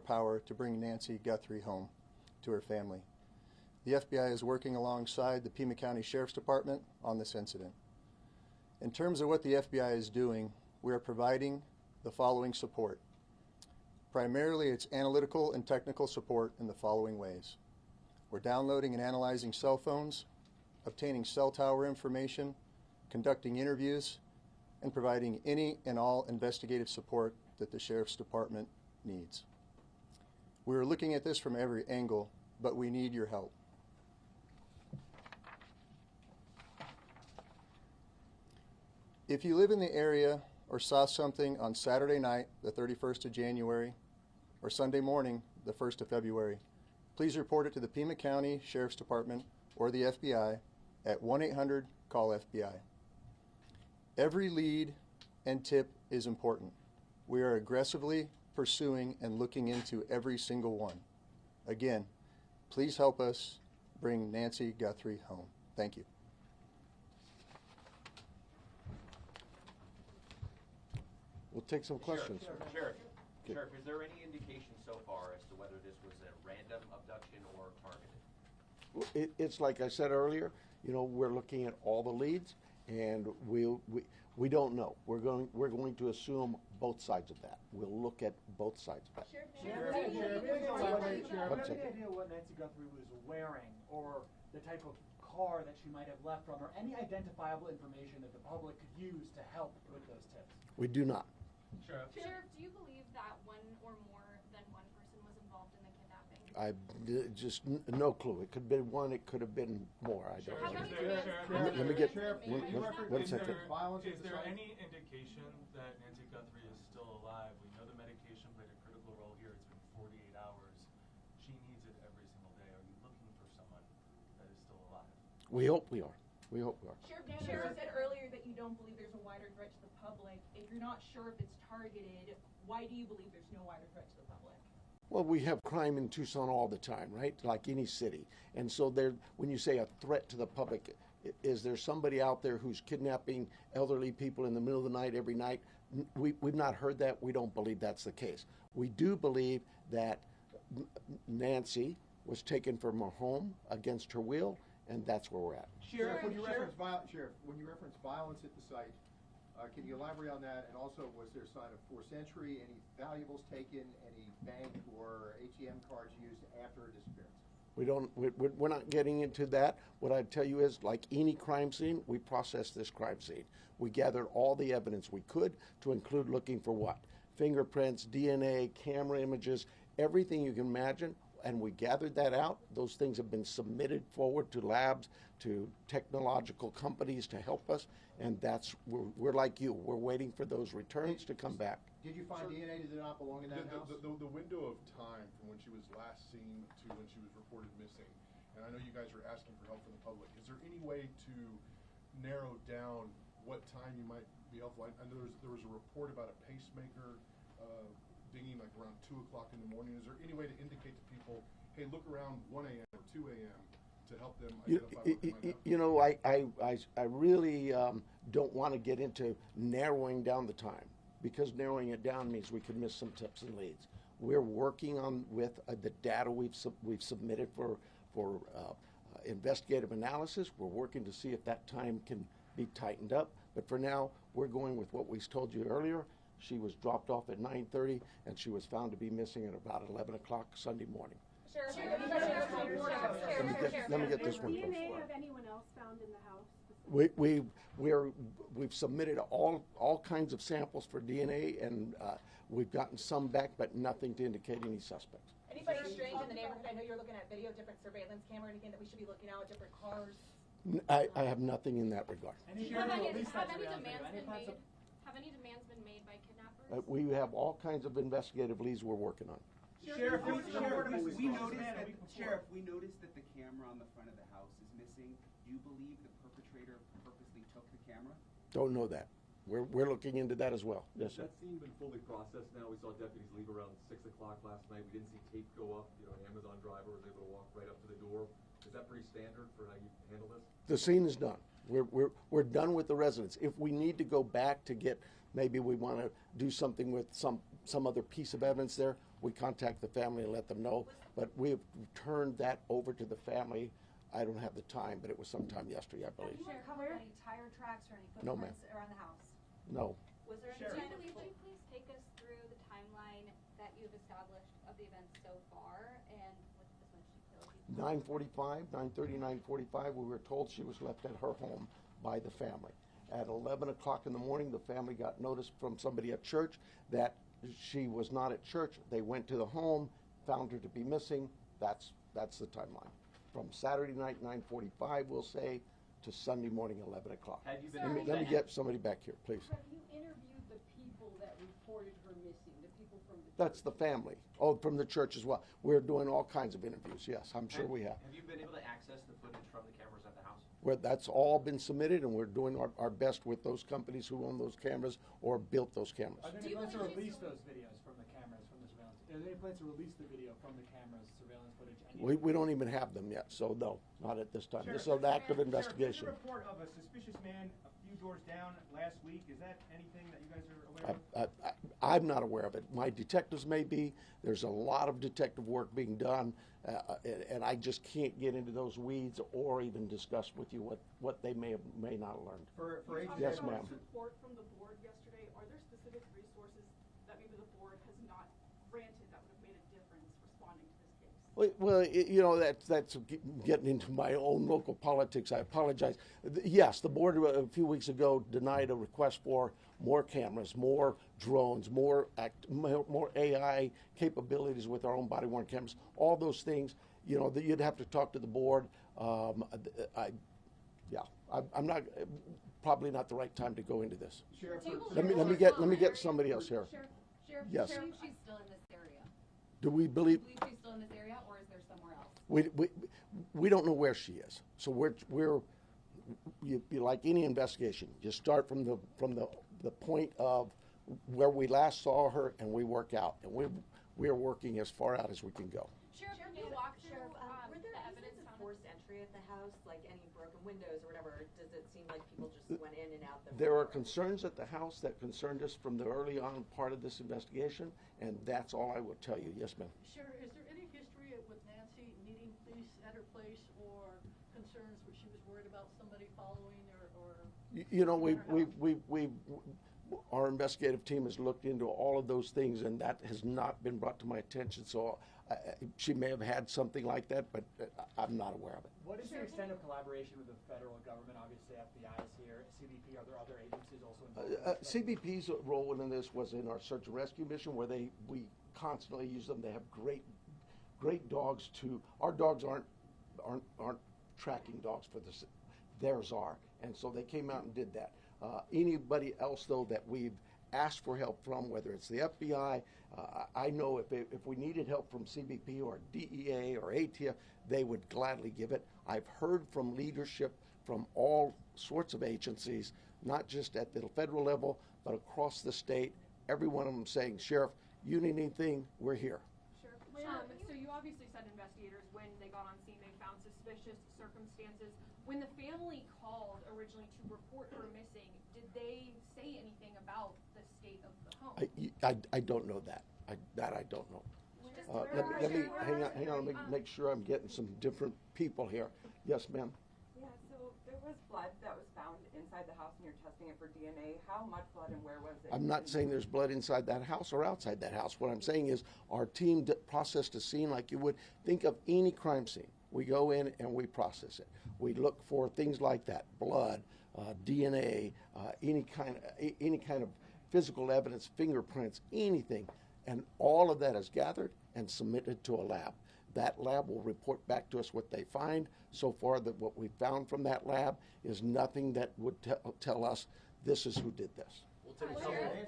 power to bring Nancy Guthrie home to her family. The FBI is working alongside the Pima County Sheriff's Department on this incident. In terms of what the FBI is doing, we are providing the following support. Primarily, it's analytical and technical support in the following ways. We're downloading and analyzing cell phones, obtaining cell tower information, conducting interviews, and providing any and all investigative support that the Sheriff's Department needs. We are looking at this from every angle, but we need your help. If you live in the area or saw something on Saturday night, the 31st of January, or Sunday morning, the 1st of February, please report it to the Pima County Sheriff's Department or the FBI at 1-800-CALL-FBI. Every lead and tip is important. We are aggressively pursuing and looking into every single one. Again, please help us bring Nancy Guthrie home. Thank you. We'll take some questions. Sheriff, is there any indication so far as to whether this was a random abduction or targeted? It's like I said earlier, you know, we're looking at all the leads, and we don't know. We're going to assume both sides of that. We'll look at both sides of that. Sheriff, any idea what Nancy Guthrie was wearing, or the type of car that she might have left from, or any identifiable information that the public could use to help with those tips? We do not. Sheriff, do you believe that one or more than one person was involved in the kidnapping? I just no clue. It could have been one. It could have been more. I don't know. Let me get. One second. Is there any indication that Nancy Guthrie is still alive? We know the medication played a critical role here. It's been 48 hours. She needs it every single day. Are you looking for someone that is still alive? We hope we are. We hope we are. Sheriff said earlier that you don't believe there's a wider threat to the public. If you're not sure if it's targeted, why do you believe there's no wider threat to the public? Well, we have crime in Tucson all the time, right? Like any city. And so when you say a threat to the public, is there somebody out there who's kidnapping elderly people in the middle of the night every night? We've not heard that. We don't believe that's the case. We do believe that Nancy was taken from her home against her will, and that's where we're at. Sheriff, when you reference violence at the site, can you elaborate on that? And also, was there a sign of forced entry, any valuables taken, any bank or ATM cards used after her disappearance? We're not getting into that. What I'd tell you is, like any crime scene, we processed this crime scene. We gathered all the evidence we could, to include looking for what? Fingerprints, DNA, camera images, everything you can imagine. And we gathered that out. Those things have been submitted forward to labs, to technological companies to help us. And we're like you. We're waiting for those returns to come back. Did you find DNA that did not belong in that house? The window of time from when she was last seen to when she was reported missing, and I know you guys are asking for help from the public, is there any way to narrow down what time you might be helpful? I know there was a report about a pacemaker dinging like around 2 o'clock in the morning. Is there any way to indicate to people, hey, look around 1 a.m. or 2 a.m. to help them identify what they might have? You know, I really don't want to get into narrowing down the time, because narrowing it down means we could miss some tips and leads. We're working on with the data we've submitted for investigative analysis. We're working to see if that time can be tightened up. But for now, we're going with what we told you earlier. She was dropped off at 9:30, and she was found to be missing at about 11 o'clock Sunday morning. Let me get this one. DNA of anyone else found in the house? We've submitted all kinds of samples for DNA, and we've gotten some back, but nothing to indicate any suspects. Anybody strange in the neighborhood? I know you're looking at video, different surveillance camera, anything that we should be looking at, different cars? I have nothing in that regard. Have any demands been made by kidnappers? We have all kinds of investigative leads we're working on. Sheriff, we noticed that the camera on the front of the house is missing. Do you believe the perpetrator purposely took the camera? Don't know that. We're looking into that as well. Yes, sir. That scene been fully processed now. We saw deputies leave around 6 o'clock last night. We didn't see tape go up. You know, an Amazon driver was able to walk right up to the door. Is that pretty standard for how you handle this? The scene is done. We're done with the residents. If we need to go back to get, maybe we want to do something with some other piece of evidence there, we contact the family and let them know. But we've turned that over to the family. I don't have the time, but it was sometime yesterday, I believe. Have you uncovered any tire tracks or any No, ma'am. footprints around the house? No. Was there any Sheriff. kind of Would you please take us through the timeline that you've established of the events so far and with as much detail as you can? 9:45, 9:30, 9:45, we were told she was left at her home by the family. At 11 o'clock in the morning, the family got notice from somebody at church that she was not at church. They went to the home, found her to be missing. That's the timeline. From Saturday night, 9:45, we'll say, to Sunday morning, 11 o'clock. Have you been Let me, able to- let me get somebody back here, please. Have you interviewed the people that reported her missing, the people from the That's the family. Oh, from the church as well. We're doing all kinds of interviews, yes, I'm sure we have. Have you been able to access the footage from the cameras at the house? Where that's all been submitted, and we're doing our best with those companies who own those cameras or built those cameras. Are there any plans to release those videos from the cameras, from the surveillance? Are there any plans to release the video from the cameras, surveillance footage? We don't even have them yet, so no, not at this time. This is an active investigation. Sheriff, there's a report of a suspicious man a few doors down last week. Is that anything that you guys are aware of? I'm not aware of it. My detectives may be. There's a lot of detective work being done, and I just can't get into those weeds or even discuss with you what they may not have learned. For You talked Yes, about ma'am. support from the board yesterday. Are there specific resources that maybe the board has not granted that would have made a difference responding to this case? Well, you know, that's getting into my own local politics. I apologize. Yes, the board a few weeks ago denied a request for more cameras, more drones, more AI capabilities with our own body-worn cameras. All those things, you know, that you'd have to talk to the board. I'm not probably not the right time to go into this. Sheriff, Let me get somebody else here. Sheriff, Yes. Sheriff, she's still in this area. Do we believe? Do you believe she's still in this area, or is there somewhere else? We don't know where she is. So we're like any investigation. You start from the point of where we last saw her, and we work out, and we're working as far out as we can go. Sheriff, can you walk through Were there the evidence evidence of found? forced entry at the house, like any broken windows or whatever? Does it seem like people just went in and out the There are front door? concerns at the house that concerned us from the early on part of this investigation, and that's all I will tell you. Yes, ma'am. Sheriff, is there any history with Nancy needing police at her place or concerns where she was worried about somebody following or? You know, our investigative team has looked into all of those things, and that has not been brought to my attention. So she may have had something like that, but I'm not aware of it. What is the extent of collaboration with the federal government? Obviously, FBI is here, CBP, are there other agencies also involved? CBP's role in this was in our search and rescue mission, where we constantly use them. They have great dogs too. Our dogs aren't tracking dogs for this. Theirs are, and so they came out and did that. Anybody else though that we've asked for help from, whether it's the FBI, I know if we needed help from CBP or DEA or ATF, they would gladly give it. I've heard from leadership from all sorts of agencies, not just at the federal level, but across the state. Every one of them saying, Sheriff, you need anything, we're here. Sheriff, so you obviously said investigators, when they got on scene, they found suspicious circumstances. When the family called originally to report her missing, did they say anything about the state of the home? I don't know that. I don't know. Let me hang on. Let me make sure I'm getting some different people here. Yes, ma'am. Yeah, so there was blood that was found inside the house and you're testing it for DNA. How much blood and where was it? I'm not saying there's blood inside that house or outside that house. What I'm saying is our team processed a scene like you would think of any crime scene. We go in and we process it. We look for things like that: blood, DNA, any kind of physical evidence, fingerprints, anything, and all of that is gathered and submitted to a lab. That lab will report back to us what they find. So far, that what we found from that lab is nothing that would tell us this is who did this.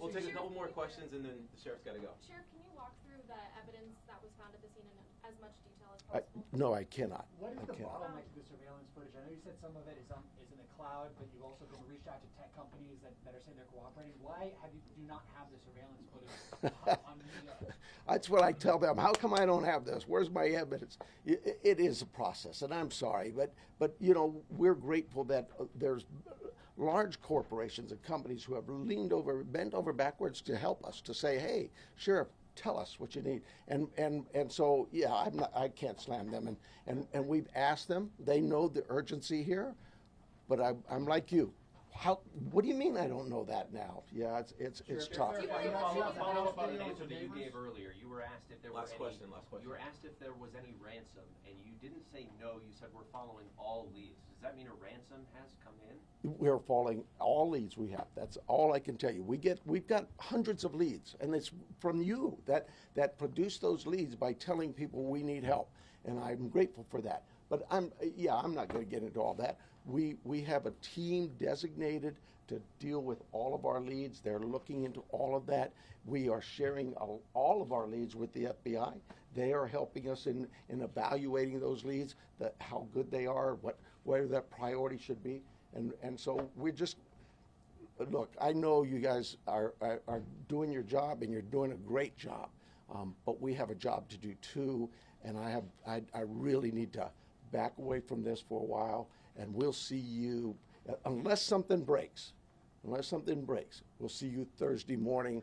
We'll take a couple more questions, and then the sheriff's got to go. Sheriff, can you walk through the evidence that was found at the scene in as much detail as possible? No, I cannot. What is I the cannot. bottleneck to the surveillance footage? I know you said some of it is in the cloud, but you've also been reached out to tech companies that are saying they're cooperating. Why do not have the surveillance footage on media? That's what I tell them. How come I don't have this? Where's my evidence? It is a process, and I'm sorry, but you know, we're grateful that there's large corporations and companies who have bent over backwards to help us, to say, hey, Sheriff, tell us what you need. And so, yeah, I can't slam them. And we've asked them. They know the urgency here, but I'm like you. What do you mean I don't know that now? Yeah, it's tough. Follow up on an answer that you gave earlier. You were asked if there Last question. You were asked if there was any ransom, and you didn't say no. You said we're following all leads. Does that mean a ransom has come in? We're following all leads we have. That's all I can tell you. We've got hundreds of leads, and it's from you that produce those leads by telling people we need help, and I'm grateful for that. But I'm not going to get into all that. We have a team designated to deal with all of our leads. They're looking into all of that. We are sharing all of our leads with the FBI. They are helping us in evaluating those leads, how good they are, where their priority should be. And so we're just, look, I know you guys are doing your job, and you're doing a great job, but we have a job to do too, and I really need to back away from this for a while, and we'll see you, unless something breaks, we'll see you Thursday morning.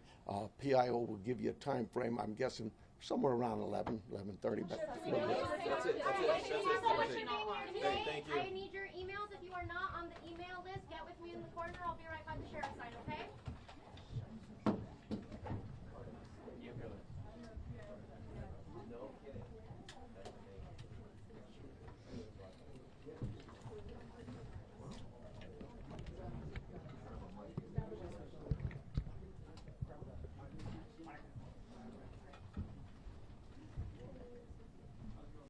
PIO will give you a time frame, I'm guessing somewhere around 11:30. But That's it. Thank you. I need your emails. If you are not on the email list, get with me in the corner. I'll be right by the sheriff's